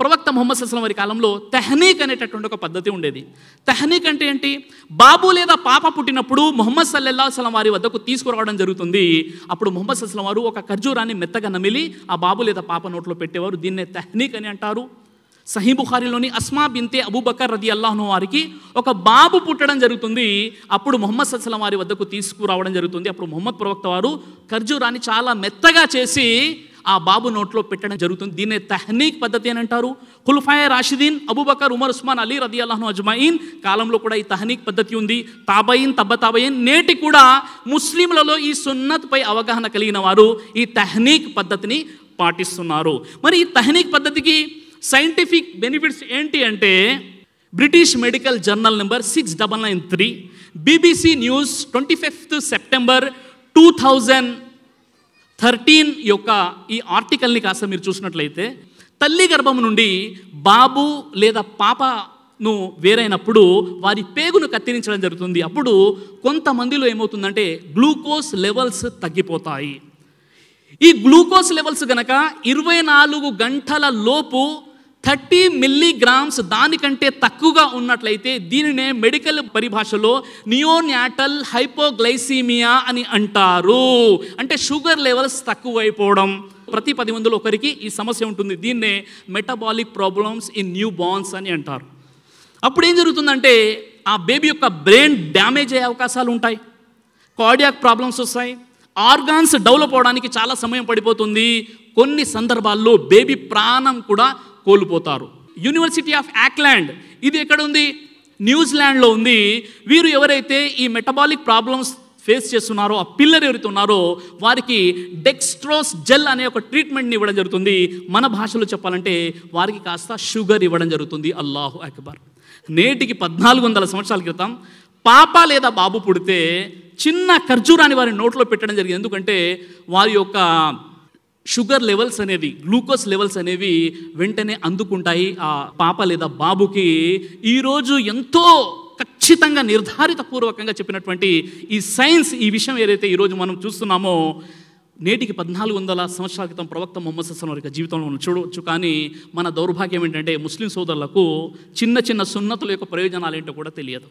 ప్రవక్త ముహమ్మద్ సల్లల్లాహు అలైహి వసల్లం వారి కాలంలో తెహ్నీక్ అనేటటువంటి ఒక పద్ధతి ఉండేది. తెహ్నీక్ అంటే ఏంటి? బాబు లేదా పాప పుట్టినప్పుడు ముహమ్మద్ సల్లల్లాహు అలైహి వసల్లం వారి వద్దకు తీసుకురావడం జరుగుతుంది. అప్పుడు ముహమ్మద్ సల్లల్లాహు అలైహి వసల్లం వారు ఒక ఖర్జూరాన్ని మెత్తగా నమిలి ఆ బాబు లేదా పాప నోట్లో పెట్టేవారు. దీన్నే తెహ్నీక్ అని అంటారు. సహీ బుఖారీలోని అస్మా బింతే అబూబకర్ రదియల్లాహు అన్హు వారికి ఒక బాబు పుట్టడం జరుగుతుంది. అప్పుడు ముహమ్మద్ సల్లల్లాహు అలైహి వసల్లం వారి వద్దకు తీసుకురావడం జరుగుతుంది. అప్పుడు ముహమ్మద్ ప్రవక్త వారు ఖర్జూరాన్ని చాలా మెత్తగా చేసి ఆ బాబు నోట్లో పెట్టడం జరుగుతుంది. దీన్నే తెహ్నీక్ పద్ధతి అని అంటారు. ఖులఫాయే రాషిదీన్ అబూబకర్, ఉమర్, ఉస్మాన్, అలీ రదియల్లాహు అన్హు అజ్మఈన్ కాలంలో కూడా ఈ తెహ్నీక్ పద్ధతి ఉంది. తాబయీన్, తాబయీన్ నేటి కూడా ముస్లింలలో ఈ సున్నత్ పై అవగాహన కలిగిన వారు ఈ తెహ్నీక్ పద్ధతిని పాటిస్తున్నారు. మరి ఈ తెహ్నీక్ పద్ధతికి సైంటిఫిక్ బెనిఫిట్స్ ఏంటి అంటే British medical journal number 6993, BBC news 25 September 2013 యొక్క ఈ ఆర్టికల్ని కాస్త మీరు చూసినట్లయితే, తల్లి గర్భం నుండి బాబు లేదా పాపను వేరైనప్పుడు వారి పేగును కత్తిరించడం జరుగుతుంది. అప్పుడు కొంతమందిలో ఏమవుతుందంటే గ్లూకోజ్ లెవెల్స్ తగ్గిపోతాయి. ఈ గ్లూకోజ్ లెవెల్స్ గనక 24 గంటల లోపు 30 మిల్లీగ్రామ్స్ దానికంటే తక్కువగా ఉన్నట్లయితే దీనినే మెడికల్ పరిభాషలో నియోనాటల్ హైపోగ్లైసీమియా అని అంటారు. అంటే షుగర్ లెవెల్స్ తక్కువైపోవడం. ప్రతి 10 మందిలో ఒకరికి ఈ సమస్య ఉంటుంది. దీన్నే metabolic problems in new borns అని అంటారు. అప్పుడు ఏం జరుగుతుందంటే ఆ బేబీ యొక్క బ్రెయిన్ డ్యామేజ్ అయ్యే అవకాశాలు ఉంటాయి, కార్డియాక్ ప్రాబ్లమ్స్ వస్తాయి, ఆర్గాన్స్ డెవలప్ అవడానికి చాలా సమయం పడిపోతుంది. కొన్ని సందర్భాల్లో బేబీ ప్రాణం కూడా కోల్పోతారు. యూనివర్సిటీ ఆఫ్ ఆక్లాండ్, ఇది ఎక్కడ ఉంది? న్యూజిలాండ్లో ఉంది. వీరు ఎవరైతే ఈ మెటబాలిక్ ప్రాబ్లమ్స్ ఫేస్ చేస్తున్నారో ఆ పిల్లలు ఎవరైతే ఉన్నారో వారికి డెక్స్ట్రోస్ జెల్ అనే ఒక ట్రీట్మెంట్ని ఇవ్వడం జరుగుతుంది. మన భాషలో చెప్పాలంటే వారికి కాస్త షుగర్ ఇవ్వడం జరుగుతుంది. అల్లాహు అక్బర్. నేటికి 1400 సంవత్సరాల క్రితం పాప లేదా బాబు పుడితే చిన్న ఖర్జూరాన్ని వారి నోట్లో పెట్టడం జరిగింది. ఎందుకంటే వారి యొక్క షుగర్ లెవెల్స్ అనేవి, గ్లూకోజ్ లెవెల్స్ అనేవి వెంటనే అందుకుంటాయి ఆ పాప లేదా బాబుకి. ఈరోజు ఎంతో ఖచ్చితంగా నిర్ధారిత పూర్వకంగా చెప్పినటువంటి ఈ సైన్స్, ఈ విషయం ఏదైతే ఈరోజు మనం చూస్తున్నామో నేటికి 1400 సంవత్సరాల క్రితం ప్రవక్త ముహమ్మద్ సల్లల్లాహు అలైహి వసల్లం జీవితంలో మనం చూడవచ్చు. కానీ మన దౌర్భాగ్యం ఏంటంటే ముస్లిం సోదరులకు చిన్న చిన్న సున్నతుల యొక్క ప్రయోజనాలు ఏంటో కూడా తెలియదు.